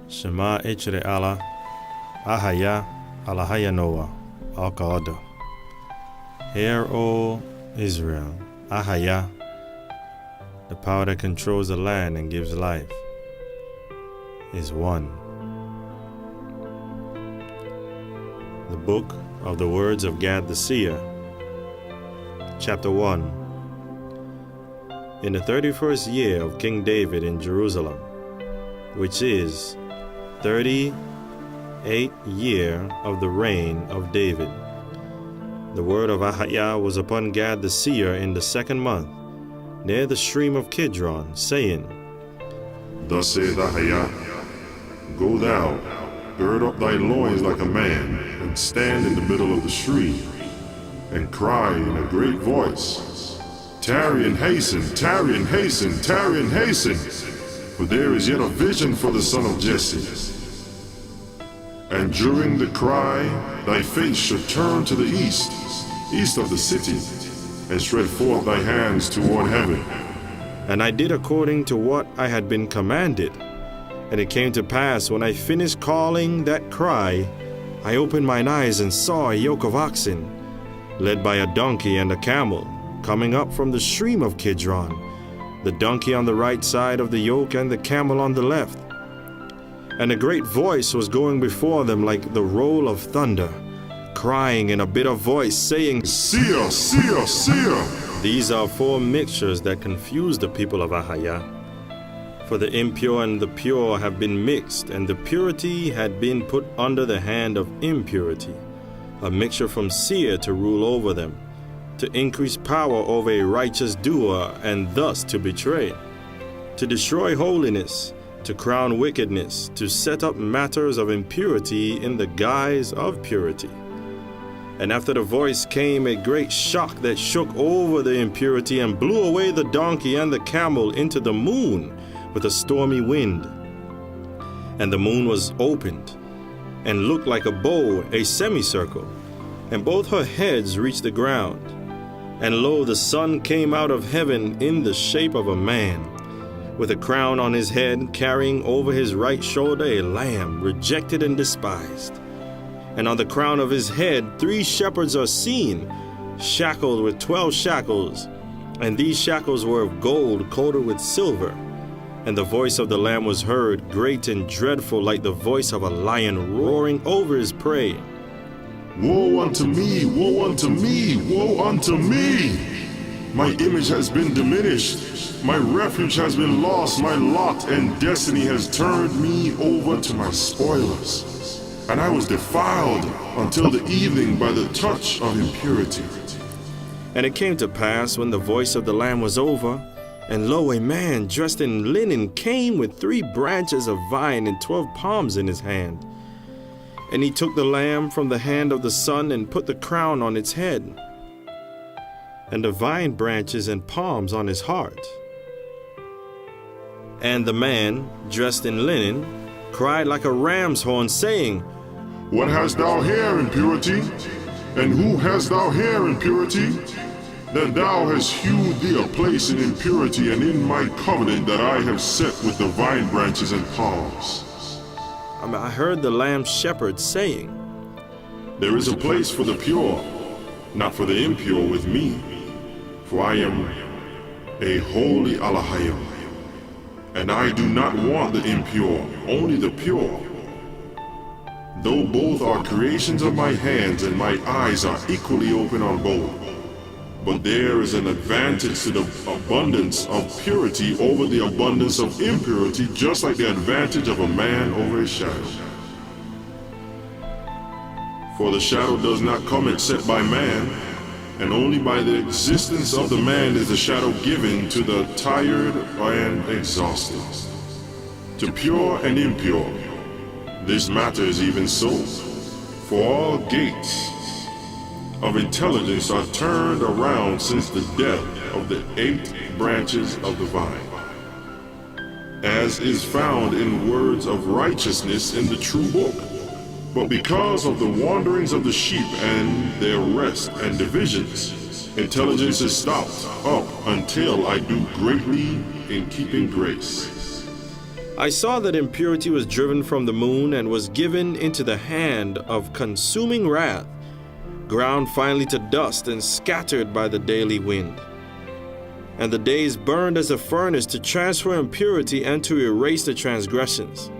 Shema Echere Allah, Ahaya, Alahaya Noah, Al-Qa'ada. Hear, O Israel, Ahaya, the power that controls the land and gives life, is one. The Book of the Words of Gad the Seer, Chapter 1. In the 31st year of King David in Jerusalem, which is 38th year of the reign of David, the word of Ahaya was upon Gad the Seer in the 2nd month, near the stream of Kidron, saying, Thus saith Ahaya, Go thou, gird up thy loins like a man, and stand in the middle of the stream, and cry in a great voice, Tarry and hasten, tarry and hasten, tarry and hasten, for there is yet a vision for the son of Jesse. And during the cry, thy face should turn to the east of the city, and spread forth thy hands toward heaven. And I did according to what I had been commanded. And it came to pass, when I finished calling that cry, I opened mine eyes and saw a yoke of oxen, led by a donkey and a camel, coming up from the stream of Kidron, the donkey on the right side of the yoke and the camel on the left. And a great voice was going before them like the roll of thunder, crying in a bitter voice, saying, Seer, seer, seer! These are 4 mixtures that confuse the people of Ahaya. For the impure and the pure have been mixed, and the purity had been put under the hand of impurity, a mixture from seer to rule over them, to increase power over a righteous doer, and thus to betray, to destroy holiness, to crown wickedness, to set up matters of impurity in the guise of purity. And after the voice came a great shock that shook over the impurity and blew away the donkey and the camel into the moon with a stormy wind. And the moon was opened and looked like a bow, a semicircle, and both her heads reached the ground. And lo, the sun came out of heaven in the shape of a man, with a crown on his head, carrying over his right shoulder a lamb, rejected and despised. And on the crown of his head 3 shepherds are seen, shackled with 12 shackles, and these shackles were of gold coated with silver. And the voice of the Lamb was heard, great and dreadful, like the voice of a lion roaring over his prey. Woe unto me, woe unto me, woe unto me! My image has been diminished, my refuge has been lost, my lot and destiny has turned me over to my spoilers. And I was defiled until the evening by the touch of impurity. And it came to pass, when the voice of the Lamb was over, and lo, a man dressed in linen came with 3 branches of vine and 12 palms in his hand. And he took the lamb from the hand of the son and put the crown on its head, and the vine branches and palms on his heart. And the man, dressed in linen, cried like a ram's horn, saying, What hast thou here in purity? And who hast thou here in purity? That thou hast hewed thee a place in impurity, and in my covenant that I have set with the vine branches and palms. I heard the lamb shepherd saying, There is a place for the pure, not for the impure with me. For I am a holy Alahayim, and I do not want the impure, only the pure. Though both are creations of my hands, and my eyes are equally open on both. But there is an advantage to the abundance of purity over the abundance of impurity, just like the advantage of a man over a shadow. For the shadow does not come except by man, and only by the existence of the man is the shadow given to the tired and exhausted. To pure and impure, this matter is even so. For all gates of intelligence are turned around since the death of the 8 branches of the vine, as is found in words of righteousness in the true book. But because of the wanderings of the sheep and their rest and divisions, intelligence is stopped up until I do greatly in keeping grace. I saw that impurity was driven from the moon and was given into the hand of consuming wrath, ground finally to dust and scattered by the daily wind. And the days burned as a furnace to transfer impurity and to erase the transgressions.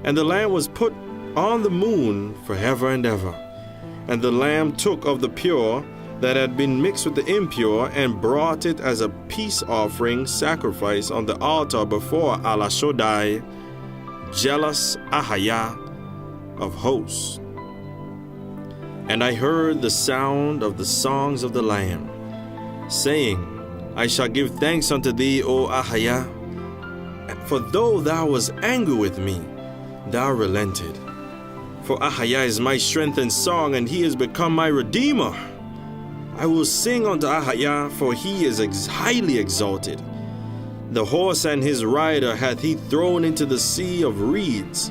And the Lamb was put on the moon forever and ever. And the Lamb took of the pure that had been mixed with the impure and brought it as a peace offering sacrifice on the altar before Allah Shaddai, jealous Ahaya of hosts. And I heard the sound of the songs of the Lamb, saying, I shall give thanks unto thee, O Ahaya, for though thou was angry with me, thou relented. For Ahaya is my strength and song, and he is become my redeemer. I will sing unto Ahaya, for he is highly exalted. The horse and his rider hath he thrown into the sea of reeds.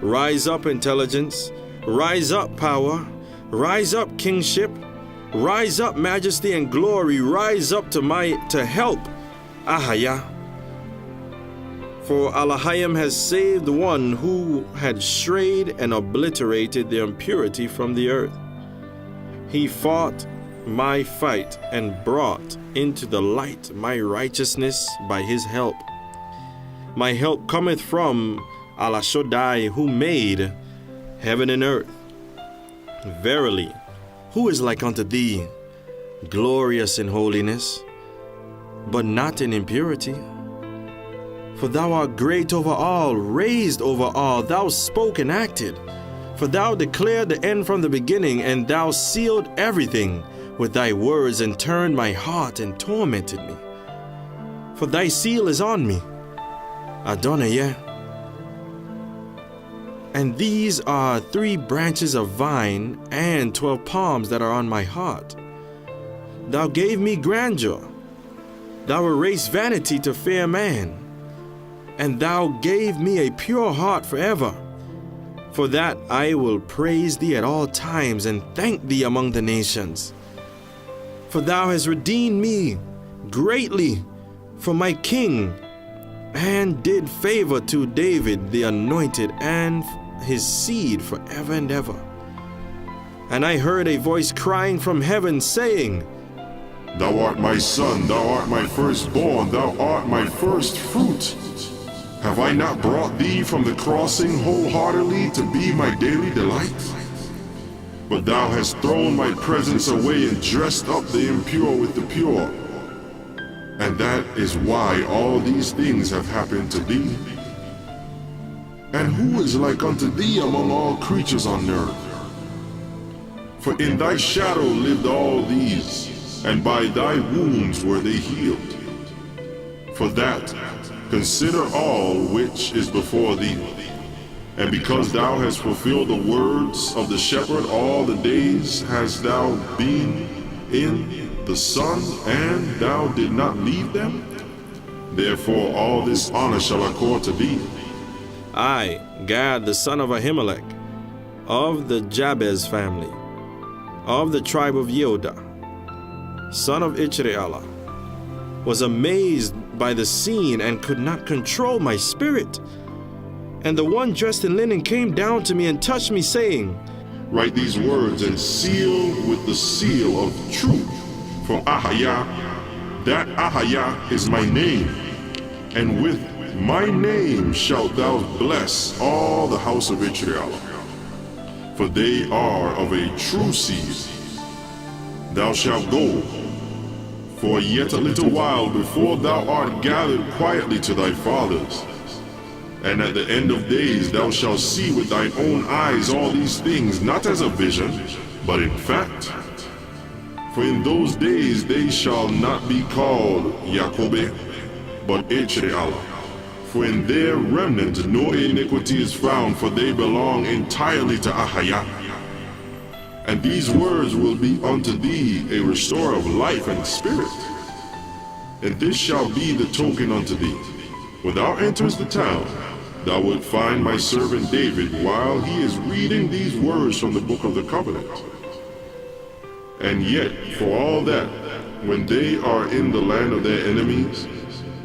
Rise up, intelligence. Rise up, power. Rise up, kingship. Rise up, majesty and glory. Rise up to help Ahaya. For Allahayim has saved the one who had strayed and obliterated the impurity from the earth. He fought my fight and brought into the light my righteousness by his help. My help cometh from Allah Shaddai, who made heaven and earth. Verily, who is like unto thee, glorious in holiness, but not in impurity? For thou art great over all, raised over all, thou spoke and acted. For thou declared the end from the beginning, and thou sealed everything with thy words, and turned my heart and tormented me. For thy seal is on me, Adonai. And these are 3 branches of vine and 12 palms that are on my heart. Thou gave me grandeur. Thou erased vanity to fear man. And thou gave me a pure heart forever. For that I will praise thee at all times and thank thee among the nations. For thou hast redeemed me greatly from my king, and did favor to David the anointed and his seed forever and ever. And I heard a voice crying from heaven, saying, Thou art my son, thou art my firstborn, thou art my first fruit. Have I not brought thee from the crossing wholeheartedly to be my daily delight? But thou hast thrown my presence away and dressed up the impure with the pure. And that is why all these things have happened to thee. And who is like unto thee among all creatures on earth? For in thy shadow lived all these, and by thy wounds were they healed. For that, consider all which is before thee. And because thou hast fulfilled the words of the shepherd all the days hast thou been in the sun, and thou did not leave them, therefore all this honor shall accord to thee. I, Gad the son of Ahimelech, of the Jabez family, of the tribe of Yehudah, son of Ichrealah, was amazed by the scene and could not control my spirit. And the one dressed in linen came down to me and touched me, saying, Write these words and seal with the seal of truth. For Ahaya, that Ahaya is my name, and with my name shalt thou bless all the house of Israel, for they are of a true seed. Thou shalt go, for yet a little while before thou art gathered quietly to thy fathers. And at the end of days thou shalt see with thine own eyes all these things, not as a vision, but in fact. For in those days they shall not be called Jacob, but Israel. For in their remnant no iniquity is found, for they belong entirely to Ahaya. And these words will be unto thee a restorer of life and spirit. And this shall be the token unto thee. When thou enterest the town, thou wilt find my servant David while he is reading these words from the book of the covenant. And yet, for all that, when they are in the land of their enemies,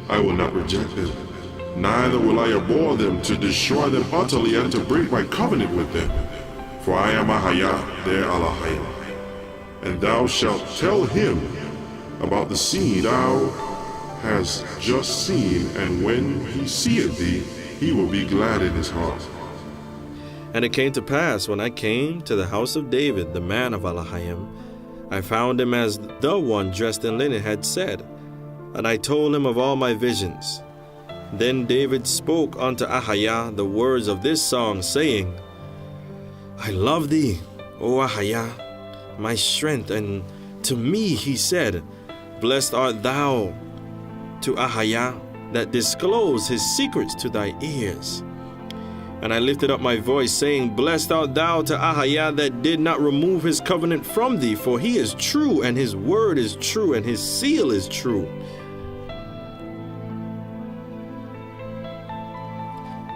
I will not reject them. neither will I abhor them to destroy them utterly and to break my covenant with them. For I am Ahaya, their Elohim. And thou shalt tell him about the scene thou hast just seen, and when he seeth thee, he will be glad in his heart. And it came to pass, when I came to the house of David, the man of Elohim, I found him as the one dressed in linen had said, and I told him of all my visions. Then David spoke unto Ahaya the words of this song, saying, I love thee, O Ahaya, my strength. And to me he said, Blessed art thou to Ahaya, that disclosed his secrets to thy ears. And I lifted up my voice, saying, Blessed art thou to Ahaya, that did not remove his covenant from thee, for he is true, and his word is true, and his seal is true.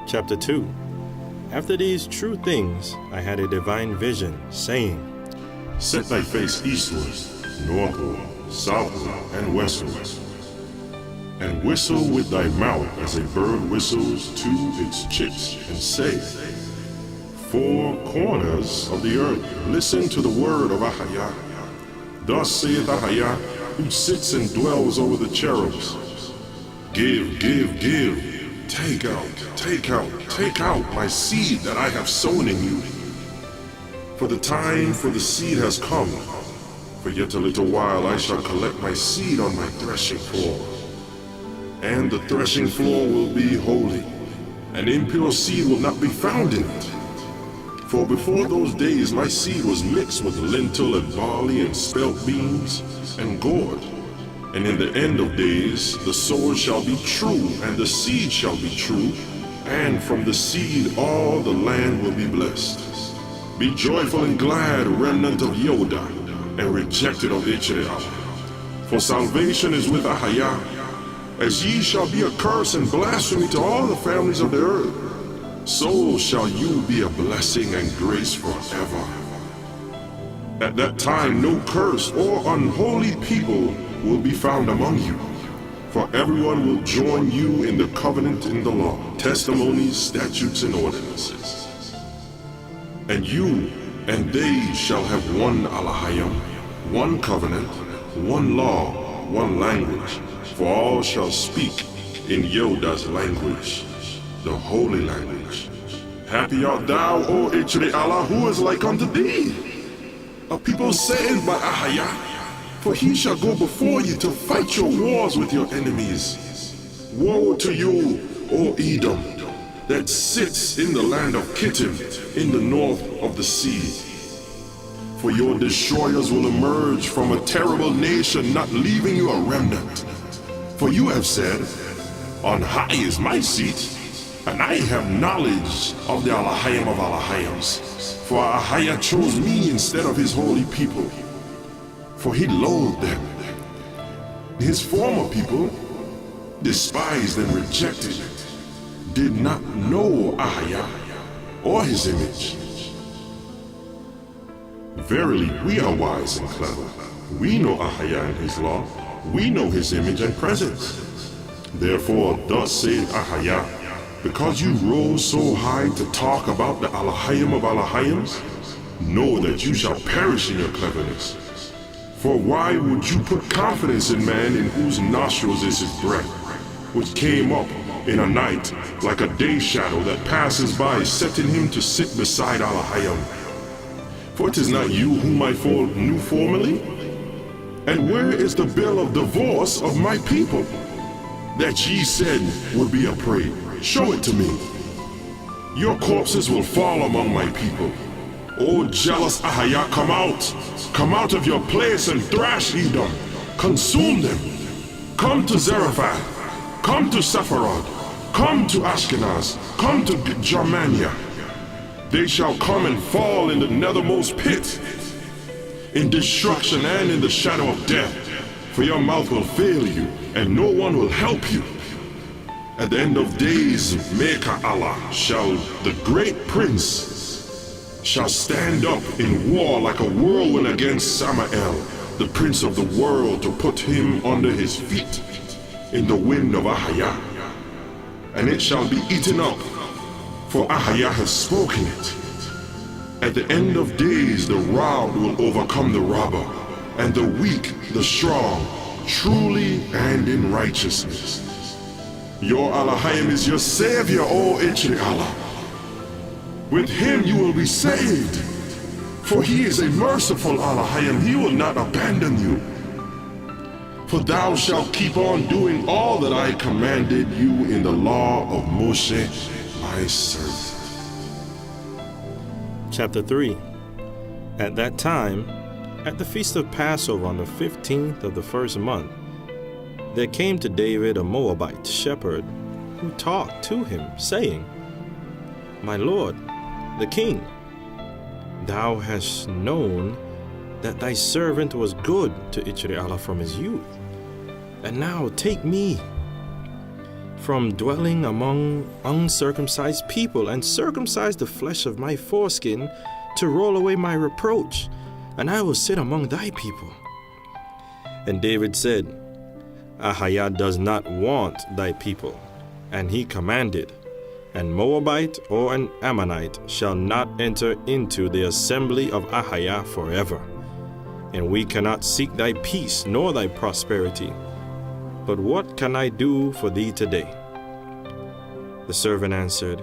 Chapter 2. After these true things, I had a divine vision, saying, Set thy face eastward, northward, southward, and westward, and whistle with thy mouth as a bird whistles to its chicks, and say, Four corners of the earth, listen to the word of Ahaya. Thus saith Ahaya, who sits and dwells over the cherubs. Give, give, give, take out my seed that I have sown in you. For the time for the seed has come. For yet a little while I shall collect my seed on my threshing floor. And the threshing floor will be holy, and impure seed will not be found in it. For before those days my seed was mixed with lentil and barley and spelt beans and gourd. And in the end of days the sower shall be true, and the seed shall be true, and from the seed all the land will be blessed. Be joyful and glad, remnant of Yehuda, and rejected of Israel. For salvation is with Ahaya, as ye shall be a curse and blasphemy to all the families of the earth, so shall you be a blessing and grace forever. At that time no curse or unholy people will be found among you, for everyone will join you in the covenant in the law, testimonies, statutes, and ordinances. And you and they shall have one Elohim, one covenant, one law, one language, for all shall speak in Yehuda's language, the holy language. Happy art thou, O Israel, who is like unto thee, a people saved by Ahaya, for he shall go before you to fight your wars with your enemies. Woe to you, O Edom, that sits in the land of Kittim, in the north of the sea. For your destroyers will emerge from a terrible nation, not leaving you a remnant. For you have said, On high is my seat, and I have knowledge of the Elohim of Elohims. For Ahaya chose me instead of his holy people, for he loathed them. His former people despised and rejected, did not know Ahaya or his image. Verily, we are wise and clever. We know Ahaya and his law. We know his image and presence. Therefore, thus saith Ahaya, because you rose so high to talk about the Elohim of Elohims, know that you shall perish in your cleverness. For why would you put confidence in man, in whose nostrils is his breath, which came up in a night like a day shadow that passes by, setting him to sit beside Elohim? For it is not you whom I knew formerly? And where is the bill of divorce of my people, that ye said would be a prey? Show it to me. Your corpses will fall among my people. O jealous Ahaya, come out! Come out of your place and thrash Edom. Consume them. Come to Zarephath. Come to Sepharad. Come to Ashkenaz. Come to Germania. They shall come and fall in the nethermost pit, in destruction and in the shadow of death. For your mouth will fail you, and no one will help you. At the end of days, Mecca Allah shall, the great prince, shall stand up in war like a whirlwind against Samael, the prince of the world, to put him under his feet in the wind of Ahaya. and it shall be eaten up, for Ahijah has spoken it. At the end of days, the proud will overcome the robber, and the weak the strong, truly and in righteousness. Your Elohim is your Savior, O Ichri Allah. With him you will be saved, for he is a merciful Elohim. He will not abandon you. For thou shalt keep on doing all that I commanded you in the law of Moshe, my servant. Chapter 3. At that time, at the feast of Passover on the 15th of the first month, there came to David a Moabite shepherd who talked to him, saying, My lord, the king, thou hast known that thy servant was good to Ichri Allah from his youth. And now take me from dwelling among uncircumcised people, and circumcise the flesh of my foreskin to roll away my reproach, and I will sit among thy people. And David said, Ahijah does not want thy people. And he commanded, And Moabite or an Ammonite shall not enter into the assembly of Ahijah forever. And we cannot seek thy peace nor thy prosperity. But what can I do for thee today? The servant answered,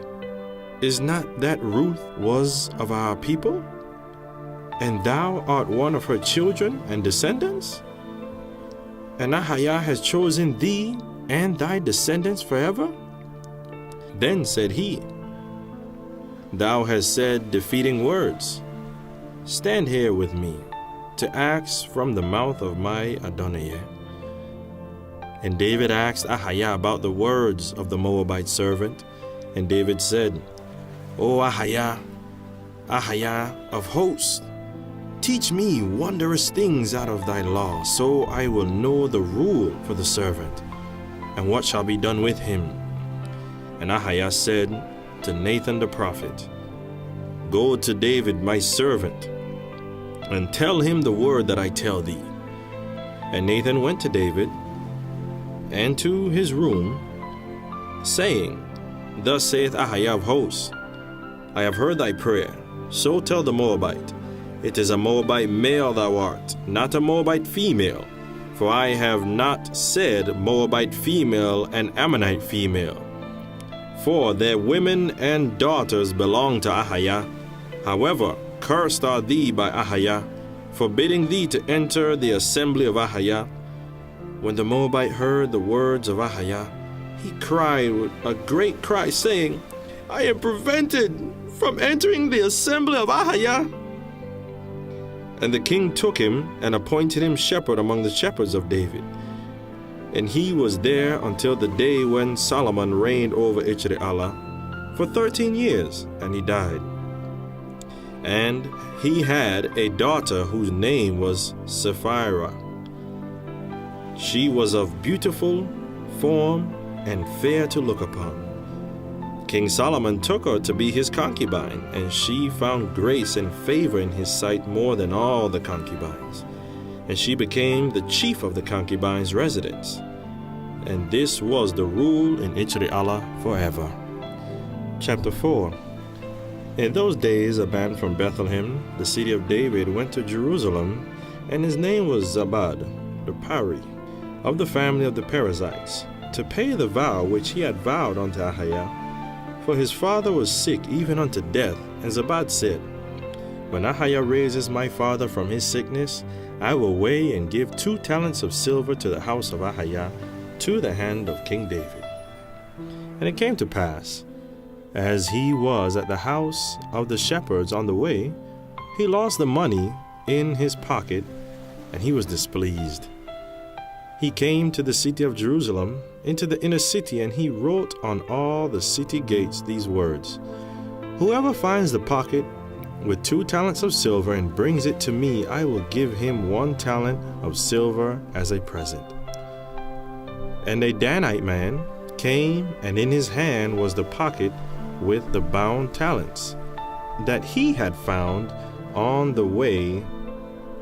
Is not that Ruth was of our people? And thou art one of her children and descendants? And Ahijah has chosen thee and thy descendants forever? Then said he, Thou hast said defeating words. Stand here with me to ask from the mouth of my Adonai. And David asked Ahijah about the words of the Moabite servant. And David said, O Ahijah, Ahijah of hosts, teach me wondrous things out of thy law, so I will know the rule for the servant, and what shall be done with him. And Ahijah said to Nathan the prophet, Go to David my servant, and tell him the word that I tell thee. And Nathan went to David, and to his room, saying, Thus saith Ahijah of hosts, I have heard thy prayer, so tell the Moabite, It is a Moabite male thou art, not a Moabite female, for I have not said Moabite female and Ammonite female. For their women and daughters belong to Ahijah. However, cursed are thee by Ahijah, forbidding thee to enter the assembly of Ahijah. When the Moabite heard the words of Ahijah, he cried with a great cry, saying, I am prevented from entering the assembly of Ahijah. And the king took him and appointed him shepherd among the shepherds of David. And he was there until the day when Solomon reigned over Ichri Allah for 13 years, and he died. And he had a daughter whose name was Sapphira. She was of beautiful form and fair to look upon. King Solomon took her to be his concubine, and she found grace and favor in his sight more than all the concubines. And she became the chief of the concubines' residence. And this was the rule in Ichri Allah forever. Chapter 4. In those days a man from Bethlehem, the city of David, went to Jerusalem, and his name was Zabad, the Pari, of the family of the Perizzites, to pay the vow which he had vowed unto Ahijah. For his father was sick even unto death, and Zabad said, When Ahijah raises my father from his sickness, I will weigh and give 2 talents of silver to the house of Ahijah, to the hand of King David. And it came to pass, as he was at the house of the shepherds on the way, he lost the money in his pocket, and he was displeased. He came to the city of Jerusalem, into the inner city, and he wrote on all the city gates these words, Whoever finds the pocket with 2 talents of silver and brings it to me, I will give him 1 talent of silver as a present. And a Danite man came, and in his hand was the pocket with the bound talents that he had found on the way,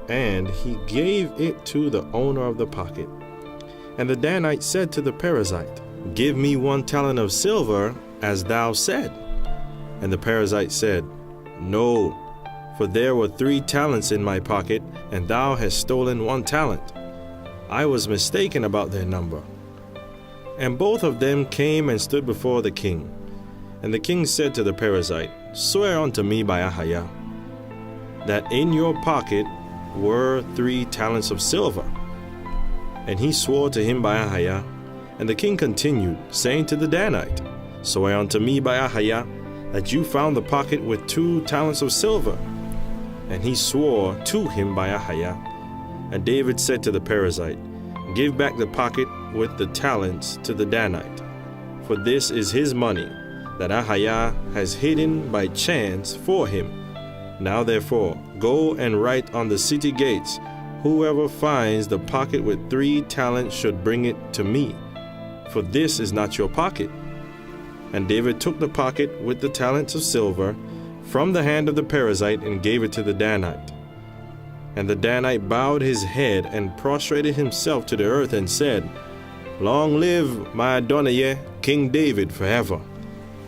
and he gave it to the owner of the pocket. And the Danite said to the Perizzite, Give me 1 talent of silver, as thou said. And the Perizzite said, No, for there were 3 talents in my pocket, and thou hast stolen 1 talent. I was mistaken about their number. And both of them came and stood before the king. And the king said to the Perizzite, Swear unto me by Ahijah, that in your pocket were 3 talents of silver. And he swore to him by Ahijah. And the king continued, saying to the Danite, Swear unto me by Ahijah, that you found the pocket with 2 talents of silver. And he swore to him by Ahijah. And David said to the Perizzite, Give back the pocket with the talents to the Danite, for this is his money that Ahijah has hidden by chance for him. Now therefore, go and write on the city gates, Whoever finds the pocket with 3 talents should bring it to me, for this is not your pocket. And David took the pocket with the talents of silver from the hand of the Perizzite and gave it to the Danite. And the Danite bowed his head and prostrated himself to the earth and said, Long live my Adonai, King David, forever.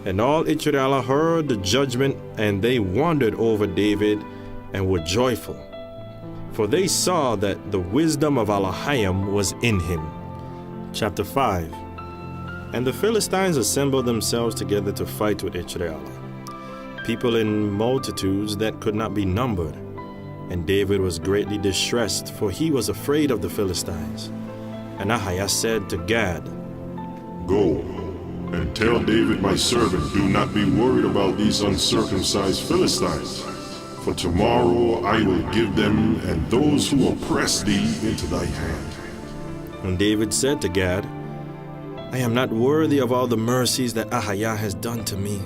And all Israel heard the judgment, and they wondered over David and were joyful, for they saw that the wisdom of Elohim was in him. Chapter 5. And the Philistines assembled themselves together to fight with Israel, people in multitudes that could not be numbered. And David was greatly distressed, for he was afraid of the Philistines. And Ahijah said to Gad, Go and tell David my servant, do not be worried about these uncircumcised Philistines, for tomorrow I will give them and those who oppress thee into thy hand. And David said to Gad, I am not worthy of all the mercies that Ahijah has done to me,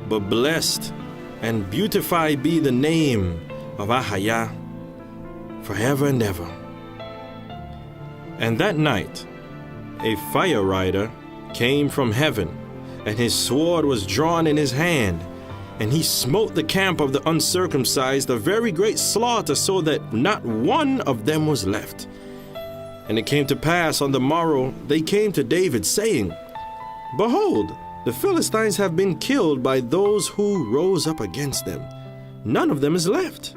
but blessed and beautified be the name of Ahijah forever and ever. And that night a fire rider came from heaven, and his sword was drawn in his hand, and he smote the camp of the uncircumcised, a very great slaughter, so that not one of them was left. And it came to pass on the morrow they came to David, saying, Behold, the Philistines have been killed by those who rose up against them. None of them is left.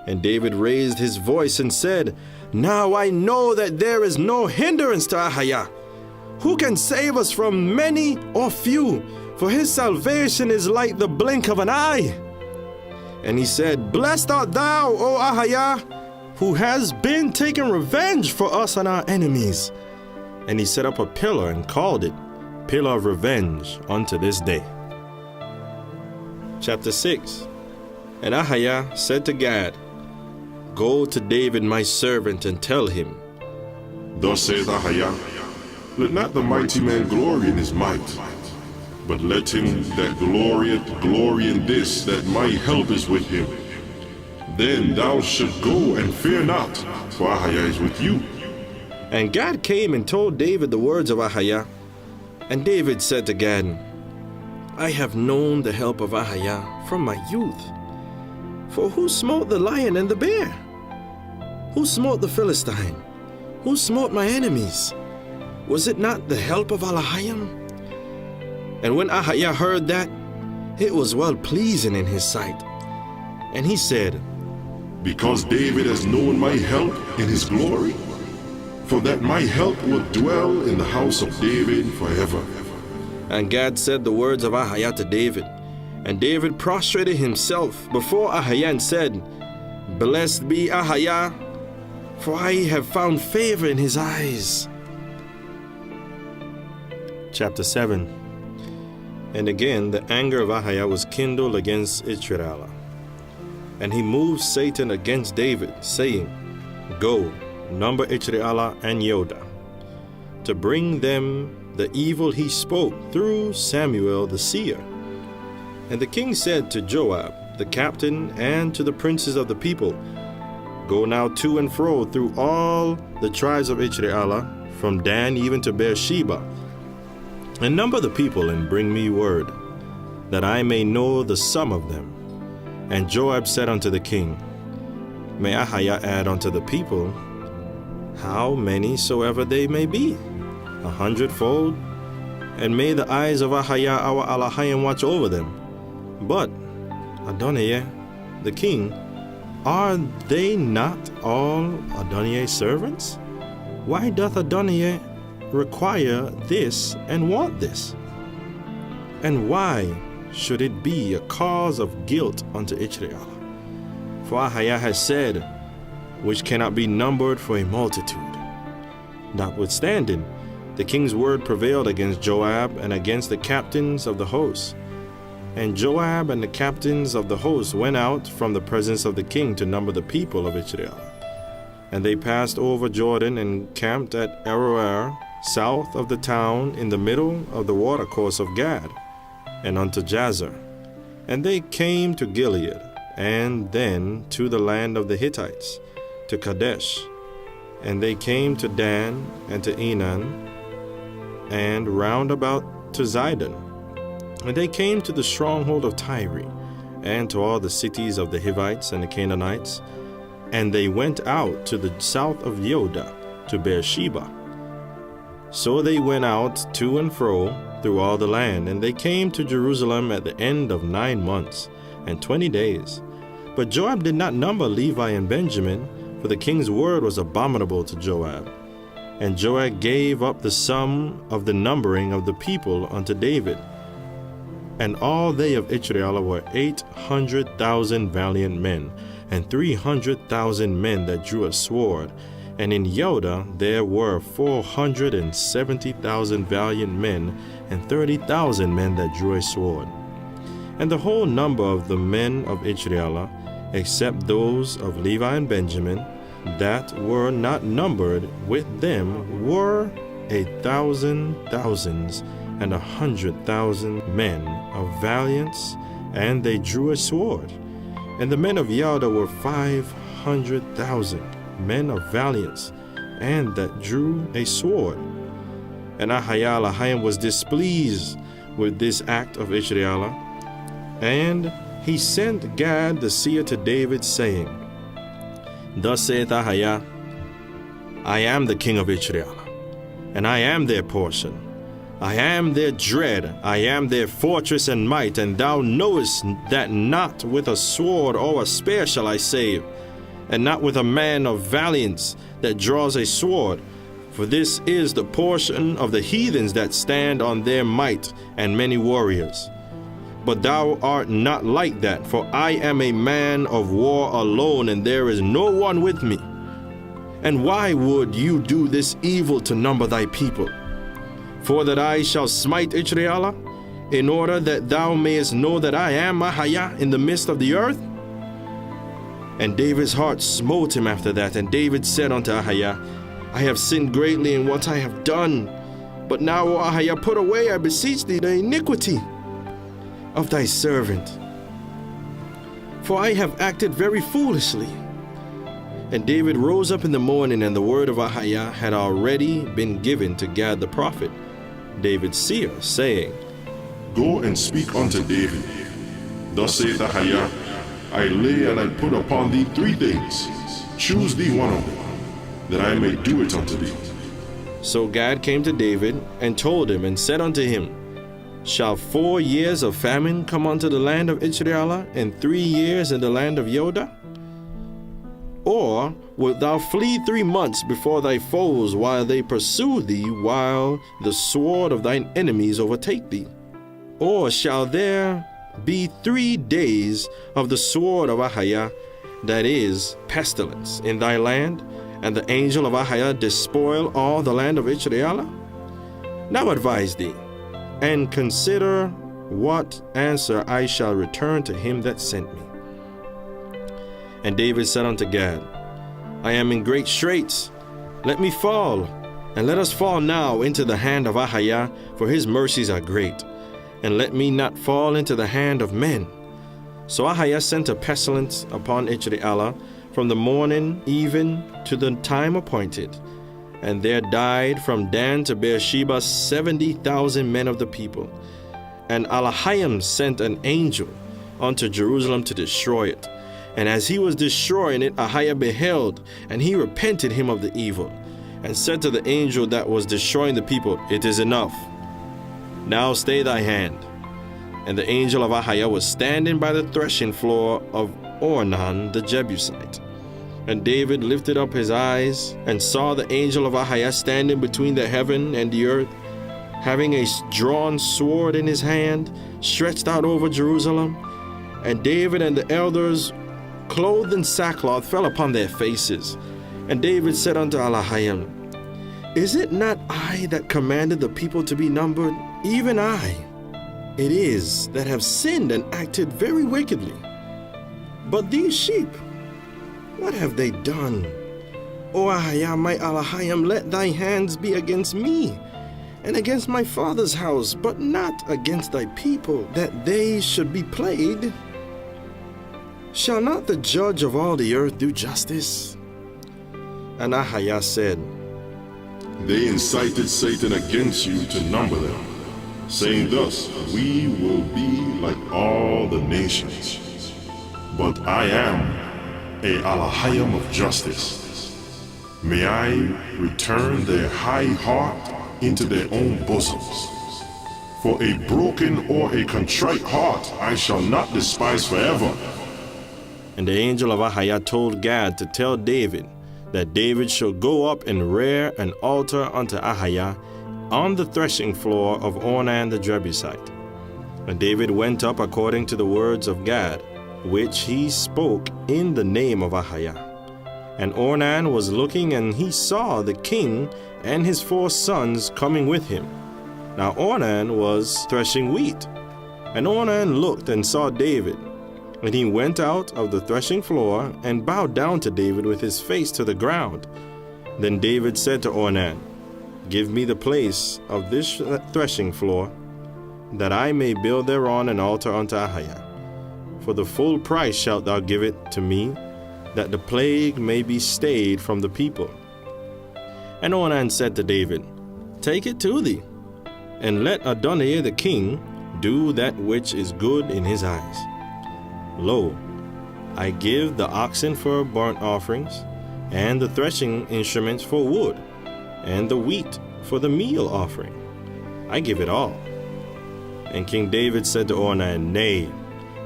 And David raised his voice and said, Now I know that there is no hindrance to Ahijah. Who can save us from many or few? For his salvation is like the blink of an eye. And he said, Blessed art thou, O Ahijah, who has been taking revenge for us and our enemies. And he set up a pillar and called it Pillar of Revenge unto this day. Chapter 6. And Ahijah said to Gad, Go to David my servant and tell him, Thus saith Ahijah, Let not the mighty man glory in his might, but let him that glorieth glory in this, that my help is with him. Then thou shalt go and fear not, for Ahijah is with you. And Gad came and told David the words of Ahijah. And David said to Gad, I have known the help of Ahijah from my youth. For who smote the lion and the bear? Who smote the Philistine? Who smote my enemies? Was it not the help of Elohim? And when Ahijah heard that, it was well pleasing in his sight. And he said, Because David has known my help in his glory, for that my help will dwell in the house of David forever. And Gad said the words of Ahijah to David. And David prostrated himself before Ahijah and said, Blessed be Ahijah, for I have found favor in his eyes. Chapter 7. And again the anger of Ahijah was kindled against Israel. And he moved Satan against David, saying, Go, number Israel and Yoda, to bring them the evil he spoke through Samuel the seer. And the king said to Joab, the captain, and to the princes of the people, Go now to and fro through all the tribes of Israel, from Dan even to Beersheba, and number the people, and bring me word, that I may know the sum of them. And Joab said unto the king, May Ahijah add unto the people, how many soever they may be. 100-fold, and may the eyes of Ahaya our Alahayim watch over them. But, Adonijah, the king, are they not all Adonijah's servants? Why doth Adonijah require this and want this? And why should it be a cause of guilt unto Israel? For Ahaya has said, which cannot be numbered for a multitude. Notwithstanding, the king's word prevailed against Joab and against the captains of the host. And Joab and the captains of the host went out from the presence of the king to number the people of Israel. And they passed over Jordan and camped at Aroer, south of the town, in the middle of the watercourse of Gad, and unto Jazer. And they came to Gilead, and then to the land of the Hittites, to Kadesh. And they came to Dan, and to Enan, and round about to Zidon. And they came to the stronghold of Tyre, and to all the cities of the Hivites and the Canaanites. And they went out to the south of Yoda, to Beersheba. So they went out to and fro through all the land, and they came to Jerusalem at the end of 9 months and 20 days. But Joab did not number Levi and Benjamin, for the king's word was abominable to Joab. And Joab gave up the sum of the numbering of the people unto David. And all they of Israel were 800,000 valiant men, and 300,000 men that drew a sword. And in Yoda there were 470,000 valiant men, and 30,000 men that drew a sword. And the whole number of the men of Israel, except those of Levi and Benjamin, that were not numbered with them, were 1,000 thousands and 100,000 men of valiance, and they drew a sword. And the men of Yada were 500,000 men of valiance, and that drew a sword. And Ahaya was displeased with this act of Israel, and he sent Gad the Seer to David, saying, Thus saith Ahaya, I am the king of Israel, and I am their portion. I am their dread, I am their fortress and might, and thou knowest that not with a sword or a spear shall I save, and not with a man of valiance that draws a sword. For this is the portion of the heathens that stand on their might and many warriors. But thou art not like that, for I am a man of war alone, and there is no one with me. And why would you do this evil to number thy people? For that I shall smite Israel, in order that thou mayest know that I am Ahaya in the midst of the earth? And David's heart smote him after that, and David said unto Ahaya, I have sinned greatly in what I have done. But now, O Ahaya, put away, I beseech thee, the iniquity of thy servant, for I have acted very foolishly. And David rose up in the morning, and the word of Ahaya had already been given to Gad the prophet, David's seer, saying, Go and speak unto David. Thus saith Ahaya, I lay and I put upon thee 3 things. Choose thee one of them, that I may do it unto thee. So Gad came to David, and told him, and said unto him, Shall 4 years of famine come unto the land of Israel, and 3 years in the land of Yoda? Or wilt thou flee 3 months before thy foes, while they pursue thee, while the sword of thine enemies overtake thee? Or shall there be 3 days of the sword of Ahaya, that is, pestilence, in thy land, and the angel of Ahaya despoil all the land of Israel? Now advise thee, and consider what answer I shall return to him that sent me. And David said unto Gad, I am in great straits. Let me fall, and let us fall now into the hand of Ahaya, for his mercies are great. And let me not fall into the hand of men. So Ahaya sent a pestilence upon Israel from the morning even to the time appointed. And there died from Dan to Beersheba 70,000 men of the people. And Alahayim sent an angel unto Jerusalem to destroy it. And as he was destroying it, Ahaya beheld, and he repented him of the evil. and said to the angel that was destroying the people, "It is enough. Now stay thy hand." And the angel of Ahiah was standing by the threshing floor of Ornan the Jebusite. And David lifted up his eyes and saw the angel of Ahiah standing between the heaven and the earth, having a drawn sword in his hand, stretched out over Jerusalem. And David and the elders, clothed in sackcloth, fell upon their faces. And David said unto Ahiah, "Is it not I that commanded the people to be numbered? Even I. It is that have sinned and acted very wickedly. But these sheep, what have they done? O Ahiah, my Elohim, let thy hands be against me and against my father's house, but not against thy people, that they should be plagued. Shall not the judge of all the earth do justice?" And Ahiah said, They incited Satan against you to number them, saying thus, "We will be like all the nations." But I am a Elohim of justice. May I return their high heart into their own bosoms. For a broken or a contrite heart I shall not despise forever. And the angel of Ahiah told Gad to tell David that David shall go up and rear an altar unto Ahiah on the threshing floor of Ornan the Jebusite. And David went up according to the words of Gad, which he spoke in the name of Ahiah. And Ornan was looking, and he saw the king and his 4 sons coming with him. Now Ornan was threshing wheat. And Ornan looked and saw David. And he went out of the threshing floor and bowed down to David with his face to the ground. Then David said to Ornan, "Give me the place of this threshing floor, that I may build thereon an altar unto Ahiah. For the full price shalt thou give it to me, that the plague may be stayed from the people." And Ornan said to David, "Take it to thee, and let Adonijah the king do that which is good in his eyes. Lo, I give the oxen for burnt offerings, and the threshing instruments for wood, and the wheat for the meal offering. I give it all." And King David said to Ornan, "Nay,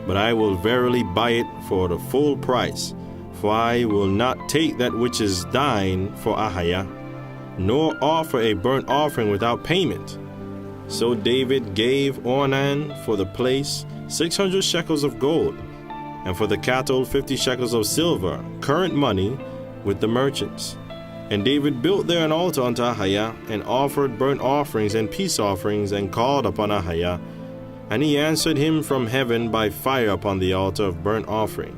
but I will verily buy it for the full price, for I will not take that which is thine for Ahiah, nor offer a burnt offering without payment." So David gave Ornan for the place 600 shekels of gold, and for the cattle 50 shekels of silver, current money, with the merchants. And David built there an altar unto Ahiah, and offered burnt offerings and peace offerings, and called upon Ahiah. And he answered him from heaven by fire upon the altar of burnt offering.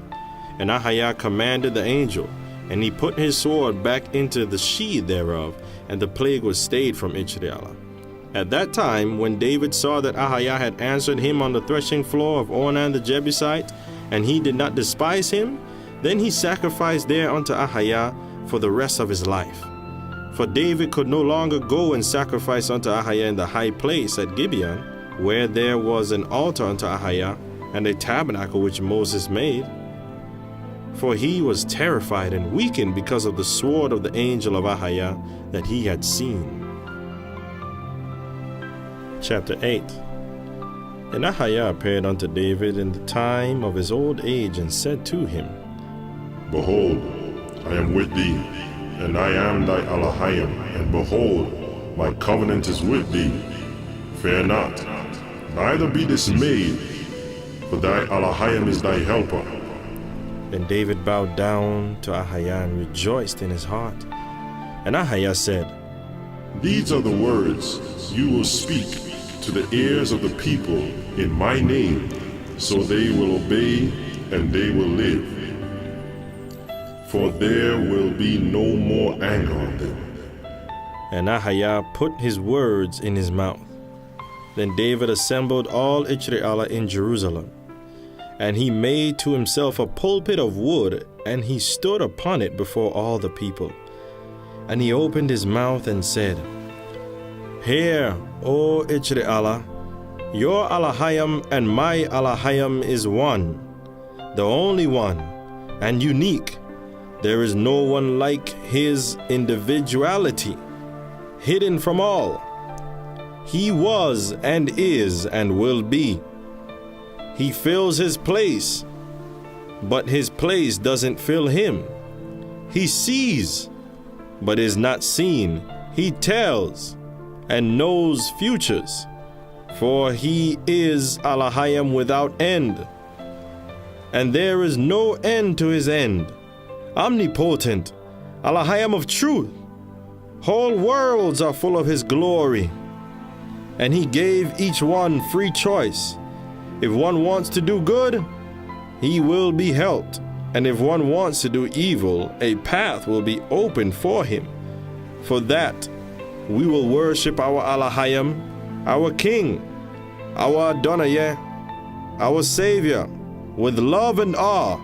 And Ahiah commanded the angel, and he put his sword back into the sheath thereof, and the plague was stayed from Israel. At that time, when David saw that Ahiah had answered him on the threshing floor of Ornan the Jebusite, and he did not despise him, then he sacrificed there unto Ahiah for the rest of his life. For David could no longer go and sacrifice unto Ahiah in the high place at Gibeon, where there was an altar unto Ahiah, and a tabernacle which Moses made. For he was terrified and weakened because of the sword of the angel of Ahiah that he had seen. Chapter 8. And Ahiah appeared unto David in the time of his old age, and said to him, Behold, I am with thee, and I am thy Elohim, and behold, my covenant is with thee. Fear not, neither be dismayed, for thy Elohim is thy helper. Then David bowed down to Ahiah and rejoiced in his heart. And Ahiah said, These are the words you will speak to the ears of the people in my name, so they will obey and they will live. For there will be no more anger on them. And Ahiah put his words in his mouth. Then David assembled all Israel in Jerusalem. And he made to himself a pulpit of wood, and he stood upon it before all the people. And he opened his mouth and said, Hear, O Israel, your Elohim and my Elohim is one, the only one, and unique, There is no one like his individuality, hidden from all. He was and is and will be. He fills his place, but his place doesn't fill him. He sees, but is not seen. He tells and knows futures, for he is Alahayam without end, and there is no end to his end. Omnipotent, Alahayam of truth. Whole worlds are full of his glory, and he gave each one free choice. If one wants to do good, he will be helped, and if one wants to do evil, a path will be opened for him. For that, we will worship our Alahayam, our King, our Adonai, our Savior, with love and awe.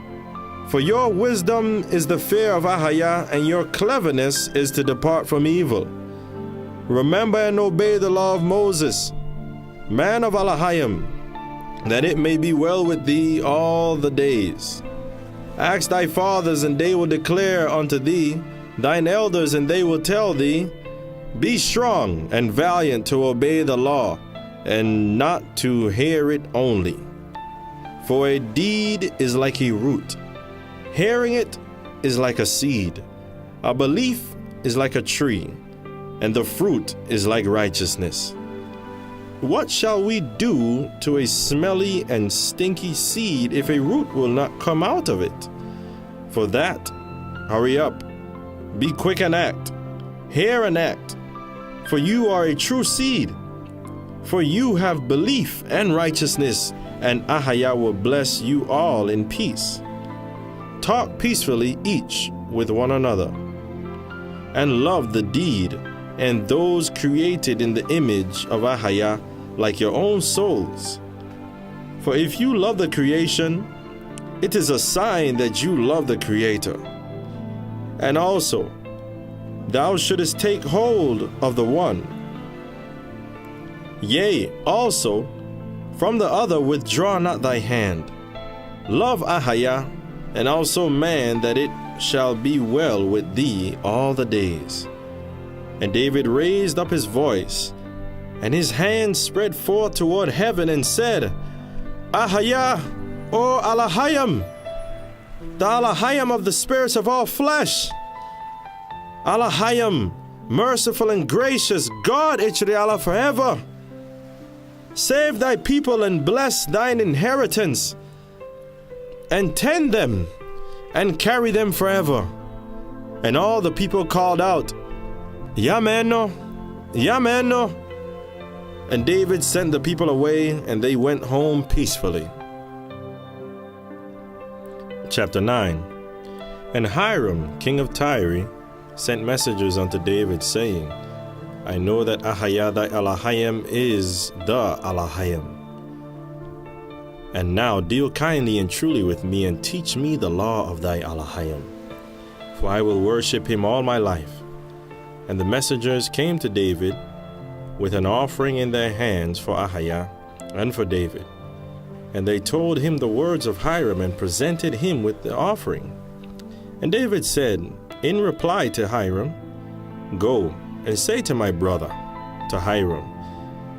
For your wisdom is the fear of Ahaya, and your cleverness is to depart from evil. Remember and obey the law of Moses, man of Alahayam, that it may be well with thee all the days. Ask thy fathers, and they will declare unto thee, thine elders, and they will tell thee, be strong and valiant to obey the law, and not to hear it only. For a deed is like a root, hearing it is like a seed, a belief is like a tree, and the fruit is like righteousness. What shall we do to a smelly and stinky seed if a root will not come out of it? For that, hurry up, be quick and act, hear and act, for you are a true seed. For you have belief and righteousness, and Ahaya will bless you all in peace. Talk peacefully each with one another, and love the deed and those created in the image of Ahaya like your own souls. For if you love the creation, it is a sign that you love the Creator. And also, thou shouldest take hold of the one. Yea, also, from the other withdraw not thy hand. Love Ahaya, and also man, that it shall be well with thee all the days. And David raised up his voice, and his hand spread forth toward heaven, and said, Ahaya, O Alahayam, the Alahayam of the spirits of all flesh. Alahayam, merciful and gracious, God Ichriala forever. Save thy people and bless thine inheritance, and tend them, and carry them forever. And all the people called out, Yameno, Yameno. And David sent the people away, and they went home peacefully. Chapter 9. And Hiram, king of Tyre, sent messengers unto David, saying, I know that Ahaya thy Alahayam is the Alahayam. And now deal kindly and truly with me, and teach me the law of thy Alahayam, for I will worship him all my life. And the messengers came to David with an offering in their hands for Ahaya and for David. And they told him the words of Hiram, and presented him with the offering. And David said in reply to Hiram, Go and say to my brother, to Hiram,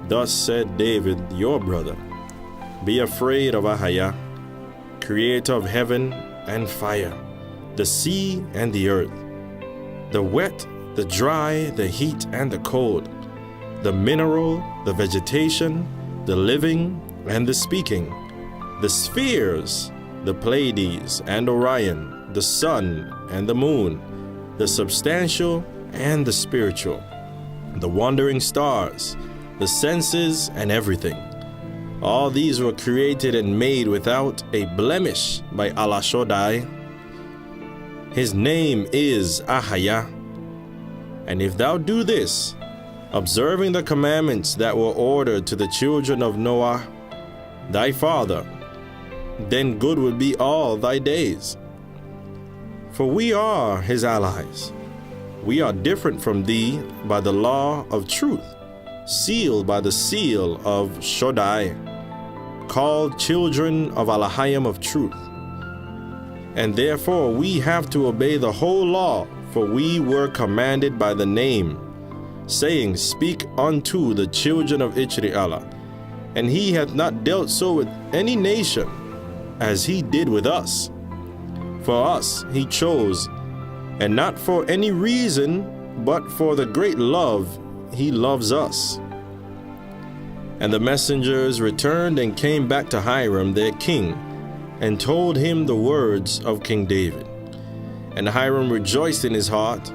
Thus said David your brother, Be afraid of Ahaya, creator of heaven and fire, the sea and the earth, the wet, the dry, the heat and the cold, the mineral, the vegetation, the living and the speaking, the spheres, the Pleiades and Orion, the sun and the moon, the substantial and the spiritual, the wandering stars, the senses and everything. All these were created and made without a blemish by Allah Shaddai. His name is Ahaya. And if thou do this, observing the commandments that were ordered to the children of Noah, thy father, then good would be all thy days. For we are his allies. We are different from thee by the law of truth, sealed by the seal of Shaddai, called children of Alahayam of truth. and therefore we have to obey the whole law, for we were commanded by the name, saying, Speak unto the children of Israel. And he hath not dealt so with any nation, as he did with us. For us he chose, and not for any reason, but for the great love he loves us. And the messengers returned and came back to Hiram their king, and told him the words of King David. And Hiram rejoiced in his heart,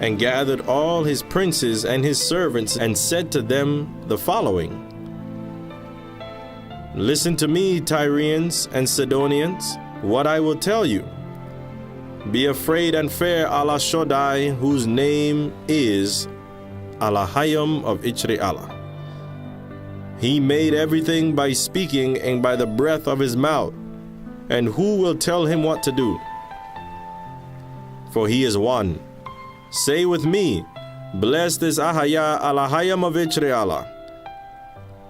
and gathered all his princes and his servants, and said to them the following: Listen to me, Tyrians and Sidonians, what I will tell you. Be afraid and fear Allah Shaddai, whose name is Alahayim of Israel. He made everything by speaking and by the breath of his mouth, and who will tell him what to do? For he is one. Say with me, Blessed is Ahaya Alahayim of Israel,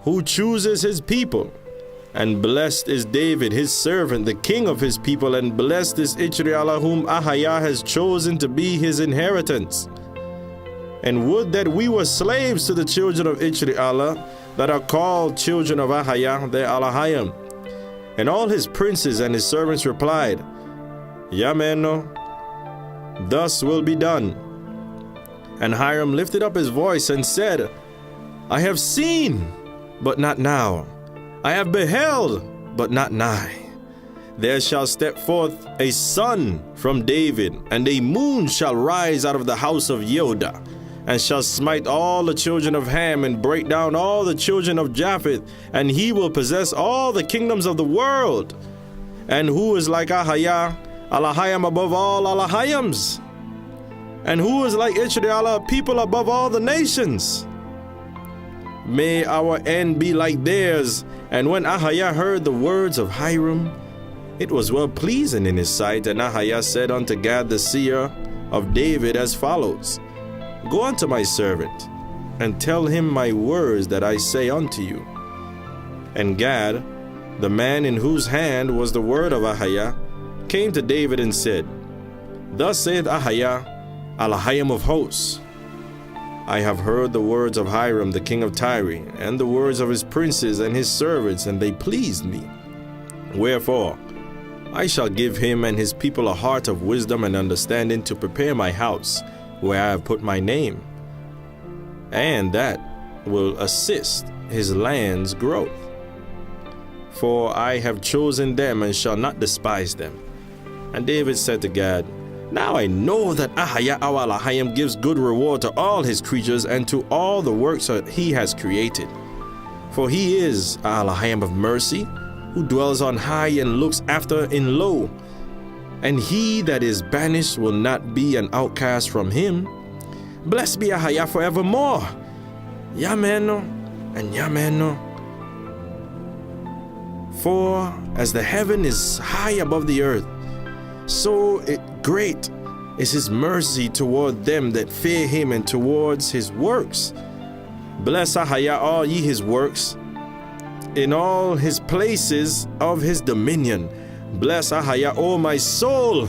who chooses his people. And blessed is David, his servant, the king of his people, and blessed is Israel, whom Ahaya has chosen to be his inheritance. And would that we were slaves to the children of Israel, that are called children of Ahaya, their Alahayim. And all his princes and his servants replied, Yameno, thus will be done. And Hiram lifted up his voice and said, I have seen, but not now. I have beheld, but not nigh. There shall step forth a son from David, and a moon shall rise out of the house of Yehudah, and shall smite all the children of Ham, and break down all the children of Japheth, and he will possess all the kingdoms of the world. And who is like Ahaya, Alahayim above all Alahayims? And who is like Israel, a people above all the nations? May our end be like theirs. And when Ahaya heard the words of Hiram, it was well pleasing in his sight. And Ahaya said unto Gad the Seer of David as follows: Go unto my servant, and tell him my words that I say unto you. And Gad, the man in whose hand was the word of Ahaya, came to David and said, Thus saith Ahaya, Alahayim of hosts, I have heard the words of Hiram the king of Tyre, and the words of his princes and his servants, and they pleased me. Wherefore, I shall give him and his people a heart of wisdom and understanding to prepare my house, where I have put my name, and that will assist his land's growth. For I have chosen them and shall not despise them. And David said to Gad, Now I know that Ahaya our Alahayim gives good reward to all his creatures and to all the works that he has created. For he is Alahayim of mercy, who dwells on high and looks after in low. And he that is banished will not be an outcast from him. Blessed be Ahaya forevermore. Yameno and Yameno. For as the heaven is high above the earth, so great is his mercy toward them that fear him and towards his works. Bless Ahaya all ye his works, in all his places of his dominion. Bless Ahaya, O my soul.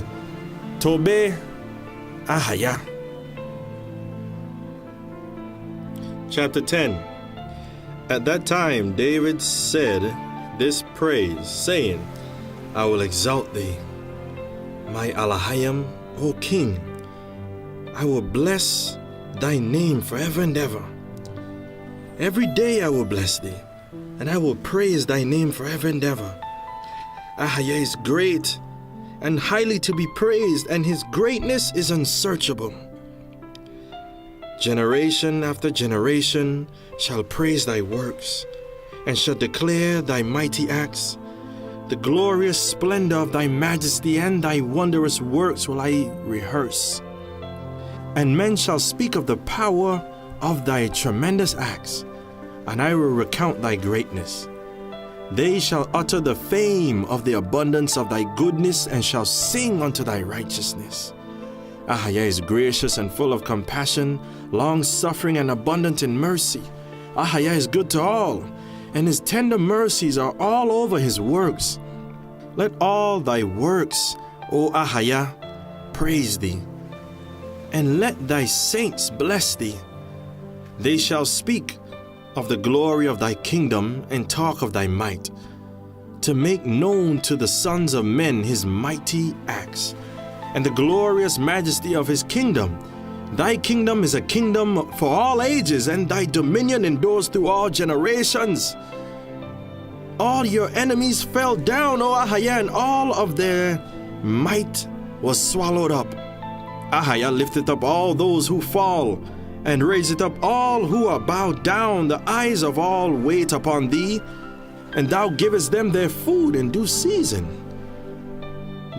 Tobe Ahaya. Chapter 10. At that time David said this praise, saying, I will exalt thee, my Alahayim, O King. I will bless thy name forever and ever. Every day I will bless thee, and I will praise thy name forever and ever. Ahaya is great and highly to be praised, and his greatness is unsearchable. Generation after generation shall praise thy works, and shall declare thy mighty acts. The glorious splendor of thy majesty and thy wondrous works will I rehearse. And men shall speak of the power of thy tremendous acts, and I will recount thy greatness. They shall utter the fame of the abundance of thy goodness, and shall sing unto thy righteousness. Ahaya is gracious and full of compassion, long-suffering and abundant in mercy. Ahaya is good to all, and his tender mercies are all over his works. Let all thy works O Ahaya, praise thee, and let thy saints bless thee. They shall speak of the glory of thy kingdom and talk of thy might, to make known to the sons of men his mighty acts, and the glorious majesty of his kingdom. Thy kingdom is a kingdom for all ages, and thy dominion endures through all generations. All your enemies fell down, O Ahaya, and all of their might was swallowed up. Ahaya lifteth up all those who fall, and raiseth up all who are bowed down. The eyes of all wait upon thee, and thou givest them their food in due season.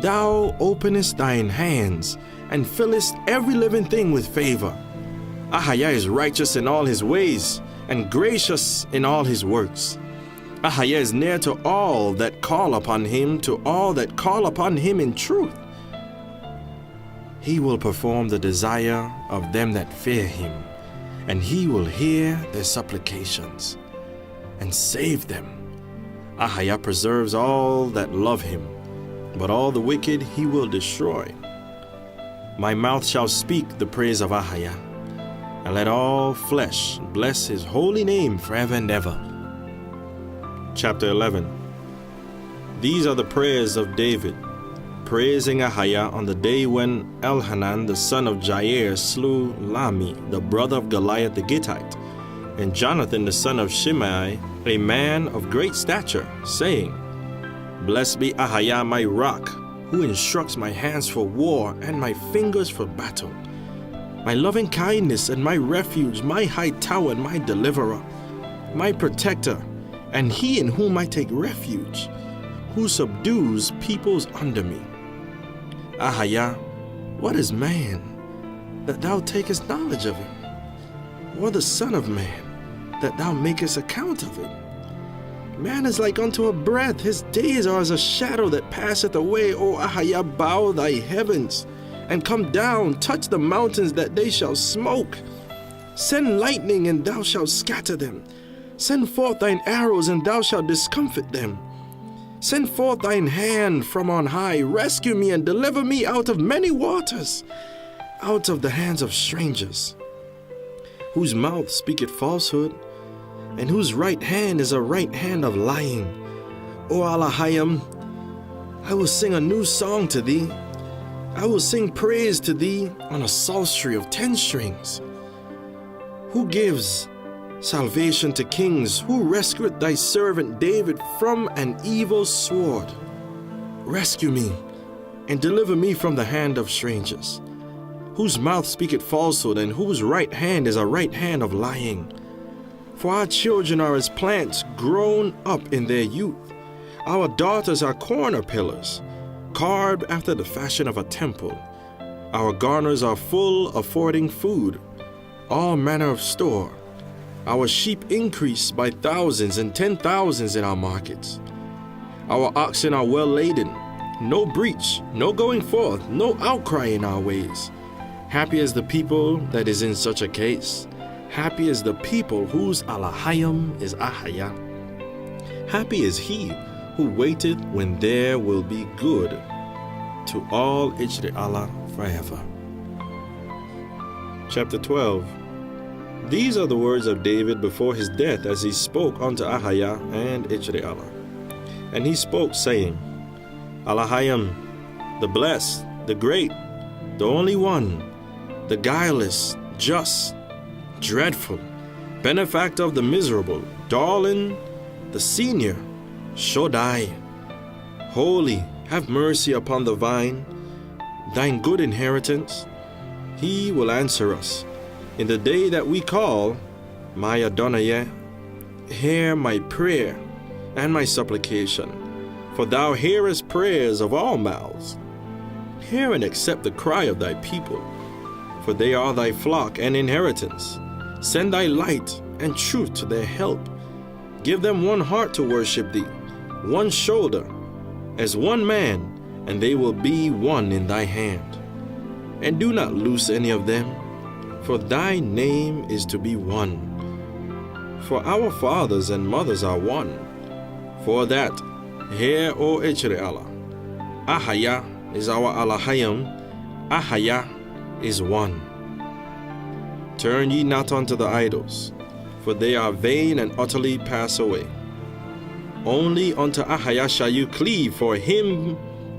Thou openest thine hands, and fillest every living thing with favor. Ahaya is righteous in all his ways, and gracious in all his works. Ahaya is near to all that call upon him, to all that call upon him in truth. He will perform the desire of them that fear him, and he will hear their supplications and save them. Ahaya preserves all that love him, but all the wicked he will destroy. My mouth shall speak the praise of Ahaya, and let all flesh bless his holy name forever and ever. Chapter 11. These are the prayers of David, praising Ahaya on the day when Elhanan the son of Jair slew Lami, the brother of Goliath the Gittite, and Jonathan the son of Shimei, a man of great stature, saying, Blessed be Ahaya my rock, who instructs my hands for war and my fingers for battle, my loving kindness and my refuge, my high tower and my deliverer, my protector, and he in whom I take refuge, who subdues peoples under me. Ahaya, what is man, that thou takest knowledge of him? Or the son of man, that thou makest account of him? Man is like unto a breath, his days are as a shadow that passeth away. O Ahaya, bow thy heavens, and come down, touch the mountains, that they shall smoke. Send lightning, and thou shalt scatter them. Send forth thine arrows, and thou shalt discomfit them. Send forth thine hand from on high. Rescue me and deliver me out of many waters, out of the hands of strangers, whose mouth speaketh falsehood, and whose right hand is a right hand of lying. O Alahayim, I will sing a new song to thee. I will sing praise to thee on a psaltery of 10 strings. Who gives salvation to kings, who rescueth thy servant David from an evil sword. Rescue me, and deliver me from the hand of strangers, whose mouth speaketh falsehood, and whose right hand is a right hand of lying. For our children are as plants grown up in their youth. Our daughters are corner pillars, carved after the fashion of a temple. Our garners are full, affording food, all manner of store. Our sheep increase by thousands and 10,000s in our markets. Our oxen are well laden, no breach, no going forth, no outcry in our ways. Happy is the people that is in such a case. Happy is the people whose Alahayim is Ahaya. Happy is he who waiteth when there will be good. To all Ijri Allah forever. Chapter 12. These are the words of David before his death, as he spoke unto Ahaya and Ijri Allah. And he spoke, saying, Alahayim, the blessed, the great, the only one, the guileless, just, dreadful, benefactor of the miserable, darling, the senior, Shodai, holy, have mercy upon the vine, thine good inheritance. He will answer us in the day that we call, my Adonai, hear my prayer and my supplication, for thou hearest prayers of all mouths. Hear and accept the cry of thy people, for they are thy flock and inheritance. Send thy light and truth to their help. Give them one heart to worship thee, one shoulder, as one man, and they will be one in thy hand. And do not loose any of them, for thy name is to be one. For our fathers and mothers are one. For that, hear, O Ijri Allah, Ahaya is our Elohim, Ahaya is one. Turn ye not unto the idols, for they are vain and utterly pass away. Only unto Ahaya shall you cleave, for him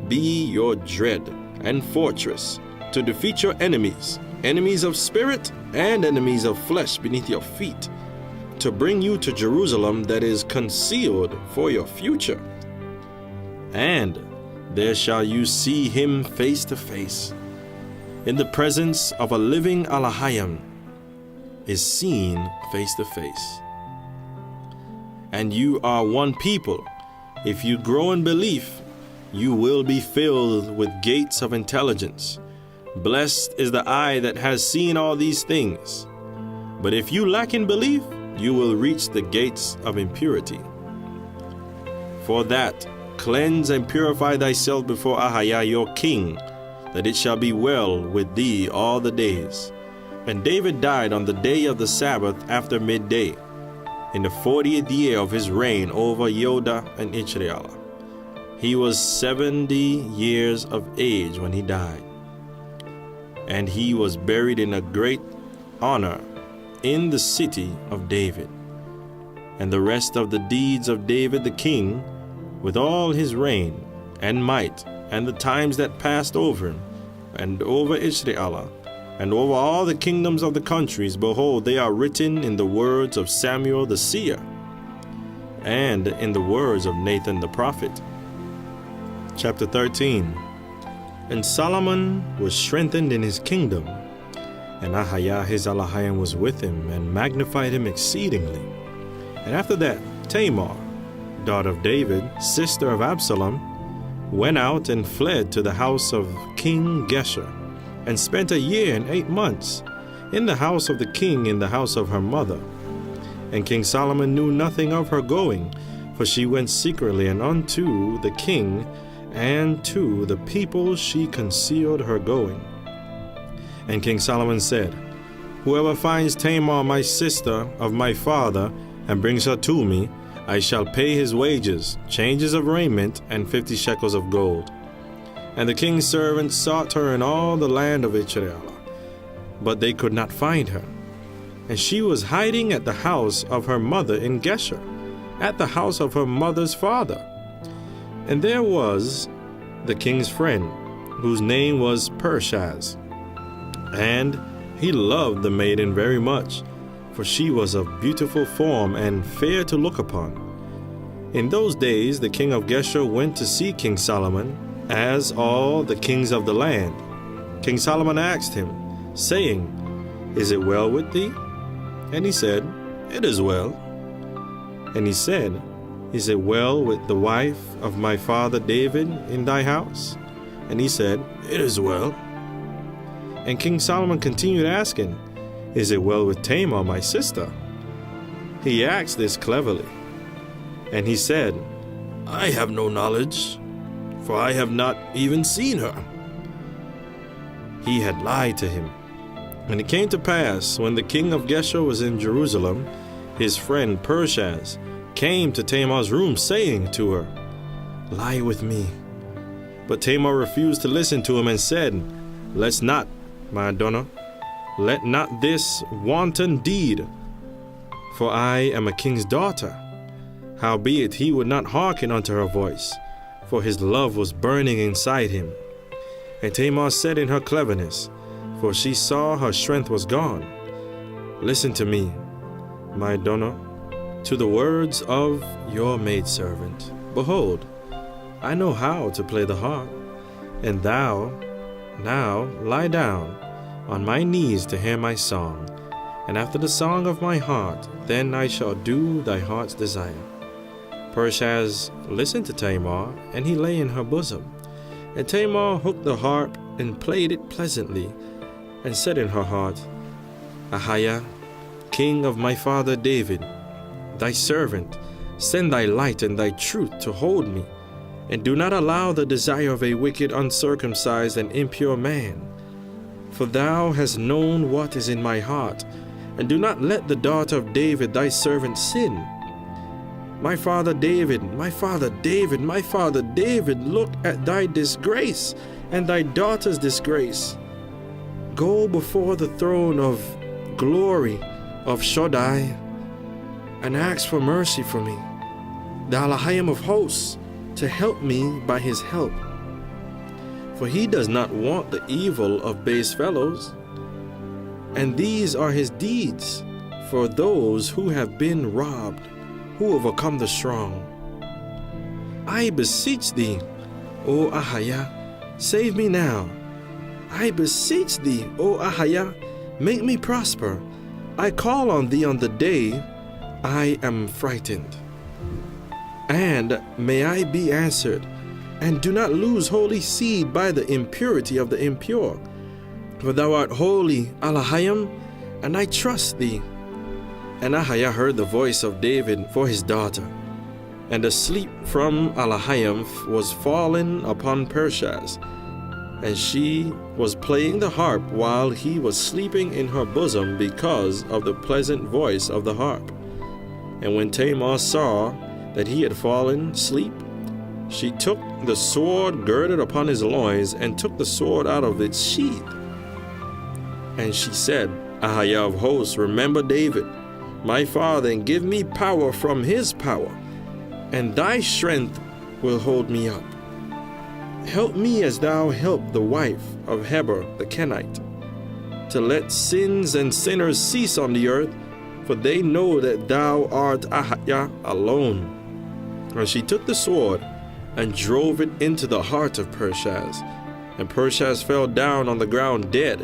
be your dread and fortress, to defeat your enemies, enemies of spirit and enemies of flesh beneath your feet, to bring you to Jerusalem that is concealed for your future. And there shall you see him face to face. In the presence of a living Elohim is seen face to face. And you are one people. If you grow in belief, you will be filled with gates of intelligence. Blessed is the eye that has seen all these things. But if you lack in belief, you will reach the gates of impurity. For that, cleanse and purify thyself before Ahaya your king, that it shall be well with thee all the days. And David died on the day of the Sabbath after midday, in the 40th year of his reign over Yehudah and Israel. He was 70 years of age when he died. And he was buried in a great honor in the city of David. And the rest of the deeds of David the king, with all his reign and might, and the times that passed over him, and over Israel, and over all the kingdoms of the countries, behold, they are written in the words of Samuel the seer, and in the words of Nathan the prophet. Chapter 13. And Solomon was strengthened in his kingdom, and Ahaya his Elohim was with him, and magnified him exceedingly. And after that, Tamar, daughter of David, sister of Absalom, went out and fled to the house of King Geshur, and spent 1 year and 8 months in the house of the king, in the house of her mother. And King Solomon knew nothing of her going, for she went secretly, and unto the king and to the people she concealed her going. And King Solomon said, Whoever finds Tamar my sister of my father, and brings her to me, I shall pay his wages, changes of raiment, and 50 shekels of gold. And the king's servants sought her in all the land of Israel, but they could not find her. And she was hiding at the house of her mother in Geshur, at the house of her mother's father. And there was the king's friend, whose name was Pershaz. And he loved the maiden very much, for she was of beautiful form and fair to look upon. In those days the king of Geshur went to see King Solomon, as all the kings of the land. King Solomon asked him, saying, Is it well with thee? And he said, It is well. And he said, Is it well with the wife of my father David in thy house? And he said, It is well. And King Solomon continued asking, Is it well with Tamar my sister? He asked this cleverly. And he said, I have no knowledge, for I have not even seen her. He had lied to him. And it came to pass, when the king of Geshur was in Jerusalem, his friend Pershaz came to Tamar's room, saying to her, Lie with me. But Tamar refused to listen to him, and said, Let not, my Adonai, let not this wanton deed, for I am a king's daughter. Howbeit he would not hearken unto her voice, for his love was burning inside him. And Tamar said in her cleverness, for she saw her strength was gone, Listen to me, my Adonai, to the words of your maidservant. Behold, I know how to play the harp, and thou now lie down on my knees to hear my song, and after the song of my heart, then I shall do thy heart's desire. Pershaz listened to Tamar, and he lay in her bosom. And Tamar hooked the harp and played it pleasantly, and said in her heart, Ahaya, king of my father David, thy servant, send thy light and thy truth to hold me, and do not allow the desire of a wicked, uncircumcised, and impure man. For thou hast known what is in my heart, and do not let the daughter of David thy servant sin. My father David, my father David, my father David, look at thy disgrace, and thy daughter's disgrace. Go before the throne of glory of Shaddai, and ask for mercy for me, the Elohim of hosts, to help me by his help. For he does not want the evil of base fellows, and these are his deeds for those who have been robbed, who overcome the strong. I beseech thee, O Ahaya, save me now. I beseech thee, O Ahaya, make me prosper. I call on thee on the day I am frightened. And may I be answered, and do not lose holy seed by the impurity of the impure. For thou art holy, Elohim, and I trust thee. And Ahaya heard the voice of David for his daughter. And a sleep from Elohim was fallen upon Pershaz, and she was playing the harp while he was sleeping in her bosom because of the pleasant voice of the harp. And when Tamar saw that he had fallen asleep, she took the sword girded upon his loins and took the sword out of its sheath. And she said, Ahaya of hosts, remember David, my father, and give me power from his power, and thy strength will hold me up. Help me as thou help the wife of Heber the Kenite, to let sins and sinners cease on the earth, for they know that thou art Ahaya alone. And she took the sword and drove it into the heart of Pershaz, and Pershaz fell down on the ground dead.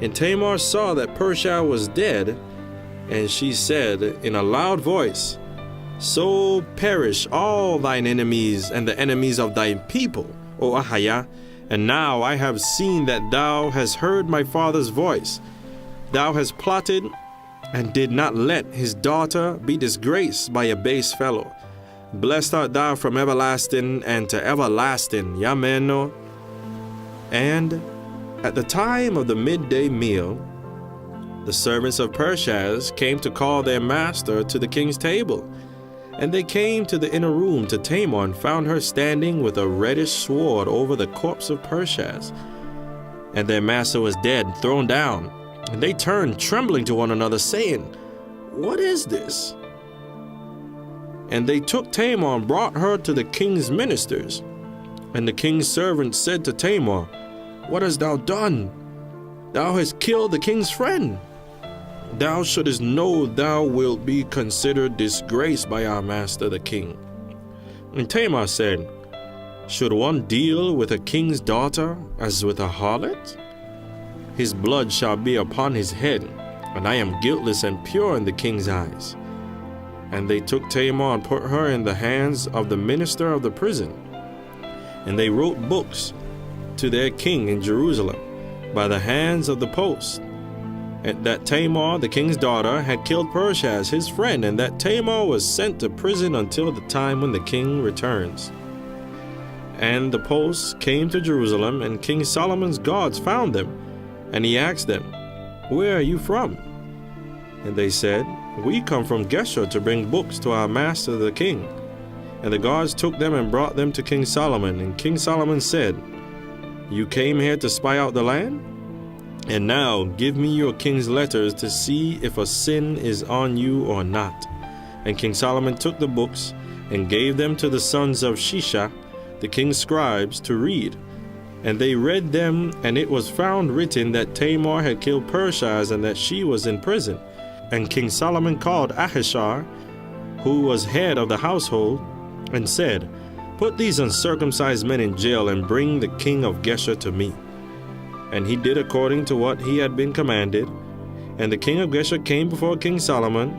And Tamar saw that Pershaz was dead, and she said in a loud voice, So perish all thine enemies and the enemies of thy people, O Ahaya. And now I have seen that thou hast heard my father's voice. Thou hast plotted and did not let his daughter be disgraced by a base fellow. Blessed art thou from everlasting and to everlasting. Yameno. And at the time of the midday meal, the servants of Pershaz came to call their master to the king's table. And they came to the inner room to Tamar and found her standing with a reddish sword over the corpse of Pershaz. And their master was dead, thrown down. And they turned trembling to one another, saying, What is this? And they took Tamar and brought her to the king's ministers. And the king's servant said to Tamar, What hast thou done? Thou hast killed the king's friend. Thou shouldest know thou wilt be considered disgraced by our master the king. And Tamar said, Should one deal with a king's daughter as with a harlot? His blood shall be upon his head, and I am guiltless and pure in the king's eyes. And they took Tamar and put her in the hands of the minister of the prison. And they wrote books to their king in Jerusalem by the hands of the post, and that Tamar, the king's daughter, had killed Pershaz, his friend, and that Tamar was sent to prison until the time when the king returns. And the post came to Jerusalem, and King Solomon's guards found them, and he asked them, Where are you from? And they said, We come from Geshur to bring books to our master the king. And the guards took them and brought them to King Solomon. And King Solomon said, You came here to spy out the land? And now give me your king's letters to see if a sin is on you or not. And King Solomon took the books and gave them to the sons of Shisha, the king's scribes, to read. And they read them, and it was found written that Tamar had killed Pershaz and that she was in prison. And King Solomon called Ahishar, who was head of the household, and said, Put these uncircumcised men in jail and bring the king of Geshur to me. And he did according to what he had been commanded. And the king of Geshur came before King Solomon,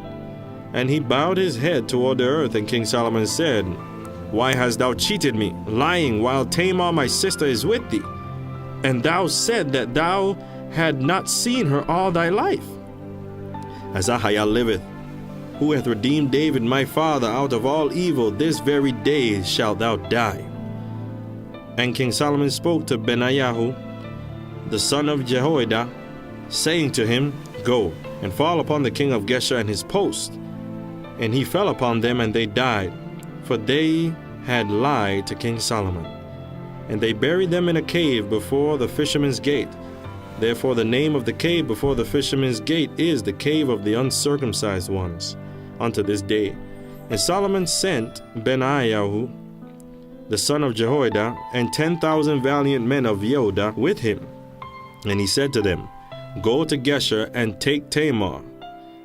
and he bowed his head toward the earth. And King Solomon said, Why hast thou cheated me, lying while Tamar my sister is with thee? And thou said that thou had not seen her all thy life. As Ahaya liveth, who hath redeemed David my father out of all evil, this very day shalt thou die. And King Solomon spoke to Benaiah, the son of Jehoiada, saying to him, Go and fall upon the king of Geshur and his post. And he fell upon them, and they died, for they had lied to King Solomon. and they buried them in a cave before the fisherman's gate. Therefore the name of the cave before the fisherman's gate is the cave of the uncircumcised ones, unto this day. And Solomon sent Benaiah, the son of Jehoiada, and 10,000 valiant men of Yehudah with him. And he said to them, Go to Geshur and take Tamar,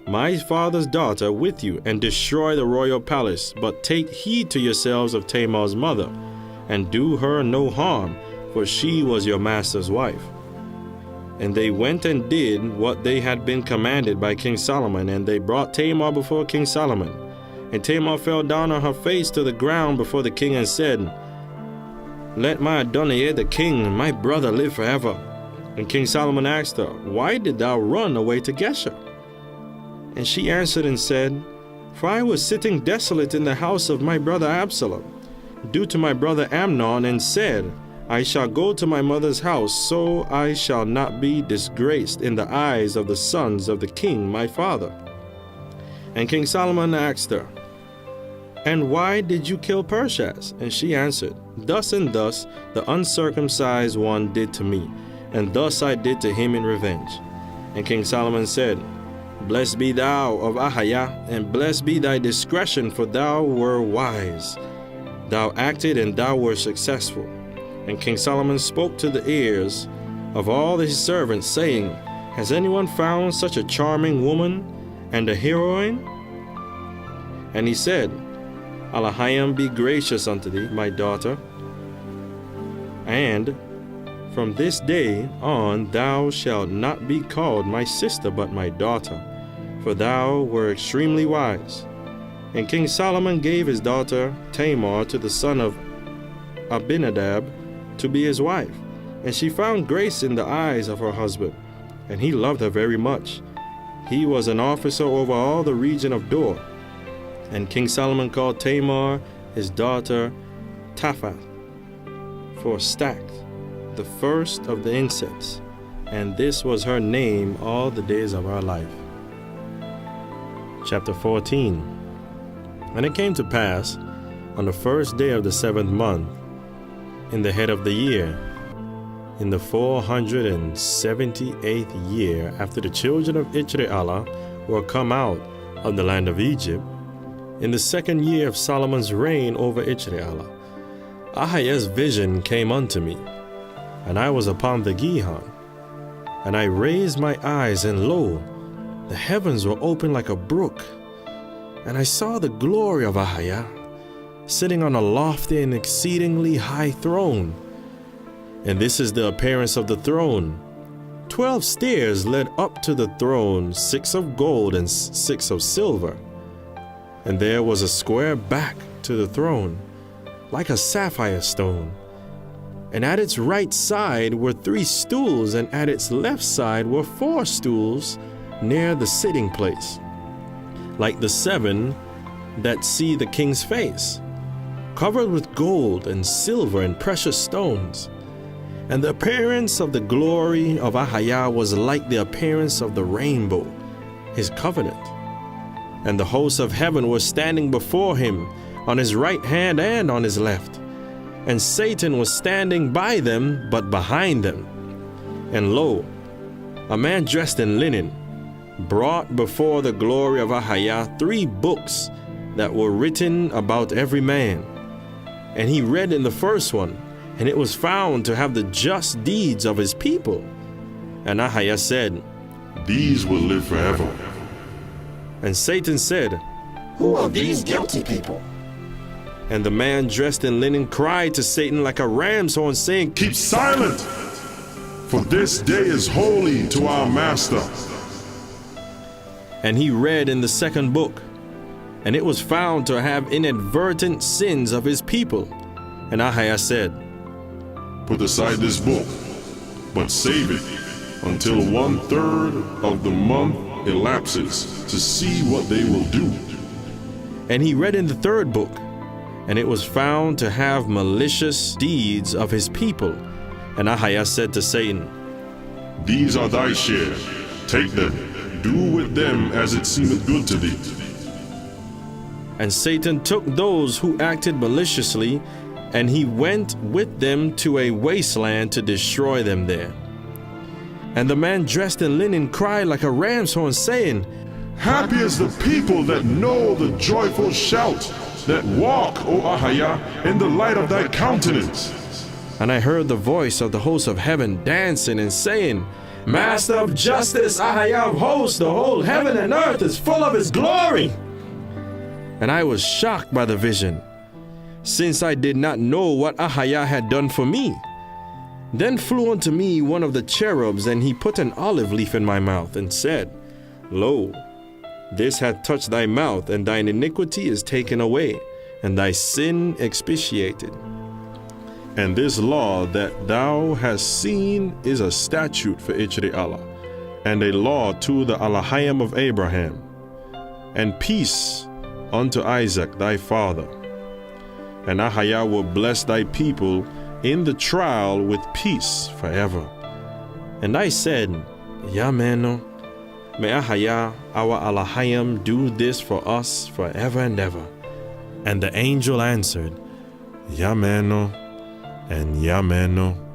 my father's daughter, with you, and destroy the royal palace. But take heed to yourselves of Tamar's mother, and do her no harm, for she was your master's wife. And they went and did what they had been commanded by King Solomon, and they brought Tamar before King Solomon. And Tamar fell down on her face to the ground before the king and said, Let my Adonai the king, my brother, live forever. And King Solomon asked her, Why did thou run away to Geshur? And she answered and said, For I was sitting desolate in the house of my brother Absalom, due to my brother Amnon, and said, I shall go to my mother's house, so I shall not be disgraced in the eyes of the sons of the king my father. And King Solomon asked her, And why did you kill Pershaz? And she answered, Thus and thus the uncircumcised one did to me, and thus I did to him in revenge. And King Solomon said, Blessed be thou of Ahiah, and blessed be thy discretion, for thou wert wise. Thou acted, and thou wert successful. And King Solomon spoke to the ears of all his servants, saying, Has anyone found such a charming woman and a heroine? And he said, Alahayim be gracious unto thee, my daughter, and from this day on thou shalt not be called my sister, but my daughter, for thou wert extremely wise. And King Solomon gave his daughter Tamar to the son of Abinadab to be his wife. And she found grace in the eyes of her husband, and he loved her very much. He was an officer over all the region of Dor. And King Solomon called Tamar his daughter Taphath, for stacked, the first of the insects, and this was her name all the days of her life. Chapter 14. And it came to pass, on the first day of the 7th month, in the head of the year, in the 478th year after the children of Israel were come out of the land of Egypt, in the 2nd year of Solomon's reign over Israel, Ahiah's vision came unto me, and I was upon the Gihon. And I raised my eyes, and lo, the heavens were open like a brook. And I saw the glory of Ahiah, sitting on a lofty and exceedingly high throne. And this is the appearance of the throne. 12 stairs led up to the throne, 6 of gold and 6 of silver. And there was a square back to the throne, like a sapphire stone. And at its right side were 3 stools, and at its left side were 4 stools near the sitting place, like the 7 that see the king's face, covered with gold and silver and precious stones. And the appearance of the glory of Ahiah was like the appearance of the rainbow, his covenant. And the hosts of heaven were standing before him, on his right hand and on his left. And Satan was standing by them, but behind them. And lo, a man dressed in linen brought before the glory of Ahiah 3 books that were written about every man. And he read in the first one, and it was found to have the just deeds of his people. And Ahiah said, These will live forever. And Satan said, Who are these guilty people? And the man dressed in linen cried to Satan like a ram's horn, saying, Keep silent, for this day is holy to our master. And he read in the 2nd book, and it was found to have inadvertent sins of his people. And Ahiah said, Put aside this book, but save it until 1/3 of the month elapses, to see what they will do. And he read in the 3rd book, and it was found to have malicious deeds of his people. And Ahiah said to Satan, These are thy share, take them, do with them as it seemeth good to thee. And Satan took those who acted maliciously and he went with them to a wasteland to destroy them there. And the man dressed in linen cried like a ram's horn, saying, Happy is the people that know the joyful shout, that walk, O Ahaya, in the light of thy countenance. And I heard the voice of the host of heaven dancing and saying, Master of justice, Ahaya of hosts, the whole heaven and earth is full of his glory. And I was shocked by the vision, since I did not know what Ahaya had done for me. Then flew unto me one of the cherubs, and he put an olive leaf in my mouth, and said, Lo, this hath touched thy mouth, and thine iniquity is taken away, and thy sin expiated. And this law that thou hast seen is a statute for Allah, and a law to the Alahayim of Abraham, and peace unto Isaac thy father. And Ahaya will bless thy people in the trial with peace forever. And I said, Yameno, may Ahaya, our Alahayim, do this for us forever and ever. And the angel answered, Yameno and Yameno.